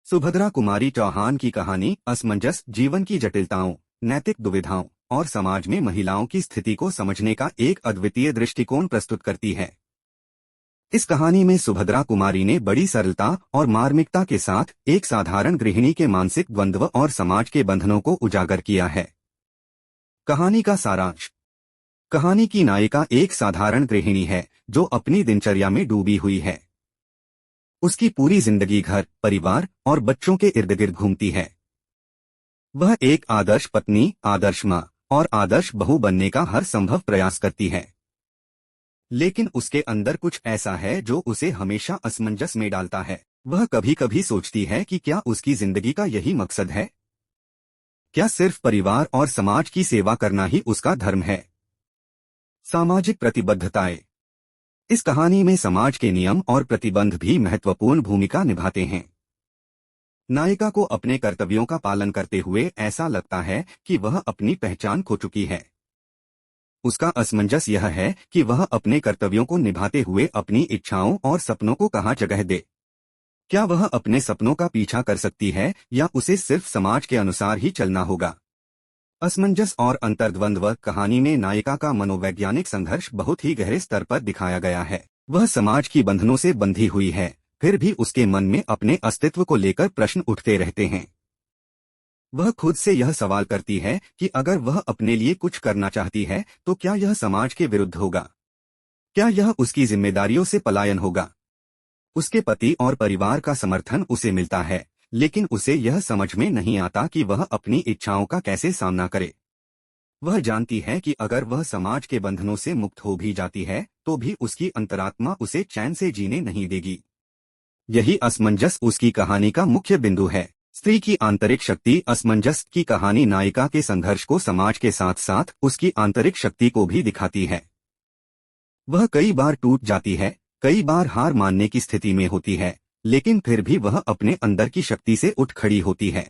सुभद्रा कुमारी चौहान की कहानी असमंजस जीवन की जटिलताओं, नैतिक दुविधाओं और समाज में महिलाओं की स्थिति को समझने का एक अद्वितीय दृष्टिकोण प्रस्तुत करती है। इस कहानी में सुभद्रा कुमारी ने बड़ी सरलता और मार्मिकता के साथ एक साधारण गृहिणी के मानसिक द्वंद्व और समाज के बंधनों को उजागर किया है। कहानी का सारांश। कहानी की नायिका एक साधारण गृहिणी है जो अपनी दिनचर्या में डूबी हुई है। उसकी पूरी जिंदगी घर, परिवार और बच्चों के इर्द गिर्द घूमती है। वह एक आदर्श पत्नी, आदर्श माँ और आदर्श बहू बनने का हर संभव प्रयास करती है। लेकिन उसके अंदर कुछ ऐसा है जो उसे हमेशा असमंजस में डालता है। वह कभी कभी सोचती है कि क्या उसकी जिंदगी का यही मकसद है? क्या सिर्फ परिवार और समाज की सेवा करना ही उसका धर्म है? सामाजिक प्रतिबद्धताएं। इस कहानी में समाज के नियम और प्रतिबंध भी महत्वपूर्ण भूमिका निभाते हैं। नायिका को अपने कर्तव्यों का पालन करते हुए ऐसा लगता है कि वह अपनी पहचान खो चुकी है। उसका असमंजस यह है कि वह अपने कर्तव्यों को निभाते हुए अपनी इच्छाओं और सपनों को कहाँ जगह दे। क्या वह अपने सपनों का पीछा कर सकती है या उसे सिर्फ समाज के अनुसार ही चलना होगा? असमंजस और अंतर्द्वंद्व। कहानी में नायिका का मनोवैज्ञानिक संघर्ष बहुत ही गहरे स्तर पर दिखाया गया है। वह समाज की बंधनों से बंधी हुई है, फिर भी उसके मन में अपने अस्तित्व को लेकर प्रश्न उठते रहते हैं। वह खुद से यह सवाल करती है कि अगर वह अपने लिए कुछ करना चाहती है तो क्या यह समाज के विरुद्ध होगा? क्या यह उसकी जिम्मेदारियों से पलायन होगा? उसके पति और परिवार का समर्थन उसे मिलता है, लेकिन उसे यह समझ में नहीं आता कि वह अपनी इच्छाओं का कैसे सामना करे। वह जानती है कि अगर वह समाज के बंधनों से मुक्त हो भी जाती है तो भी उसकी अंतरात्मा उसे चैन से जीने नहीं देगी। यही असमंजस उसकी कहानी का मुख्य बिंदु है। स्त्री की आंतरिक शक्ति। असमंजस की कहानी नायिका के संघर्ष को समाज के साथ साथ उसकी आंतरिक शक्ति को भी दिखाती है। वह कई बार टूट जाती है, कई बार हार मानने की स्थिति में होती है, लेकिन फिर भी वह अपने अंदर की शक्ति से उठ खड़ी होती है।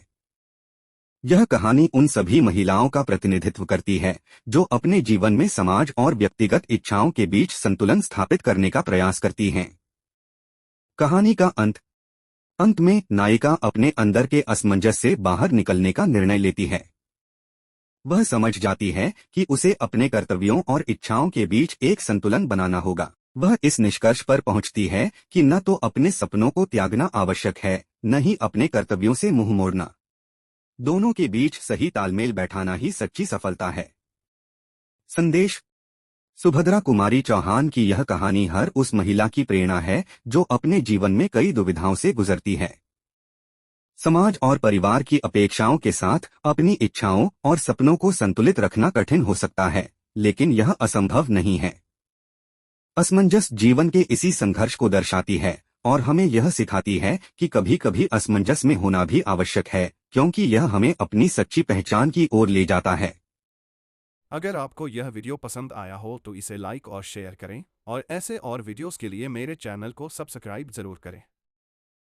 यह कहानी उन सभी महिलाओं का प्रतिनिधित्व करती है जो अपने जीवन में समाज और व्यक्तिगत इच्छाओं के बीच संतुलन स्थापित करने का प्रयास करती हैं। कहानी का अंत। अंत में नायिका अपने अंदर के असमंजस से बाहर निकलने का निर्णय लेती है। वह समझ जाती है कि उसे अपने कर्तव्यों और इच्छाओं के बीच एक संतुलन बनाना होगा। वह इस निष्कर्ष पर पहुंचती है कि न तो अपने सपनों को त्यागना आवश्यक है, न ही अपने कर्तव्यों से मुंह मोड़ना। दोनों के बीच सही तालमेल बैठाना ही सच्ची सफलता है। संदेश। सुभद्रा कुमारी चौहान की यह कहानी हर उस महिला की प्रेरणा है जो अपने जीवन में कई दुविधाओं से गुजरती है। समाज और परिवार की अपेक्षाओं के साथ अपनी इच्छाओं और सपनों को संतुलित रखना कठिन हो सकता है, लेकिन यह असंभव नहीं है। असमंजस जीवन के इसी संघर्ष को दर्शाती है और हमें यह सिखाती है कि कभी कभी असमंजस में होना भी आवश्यक है, क्योंकि यह हमें अपनी सच्ची पहचान की ओर ले जाता है। अगर आपको यह वीडियो पसंद आया हो तो इसे लाइक और शेयर करें और ऐसे और वीडियोस के लिए मेरे चैनल को सब्सक्राइब जरूर करें।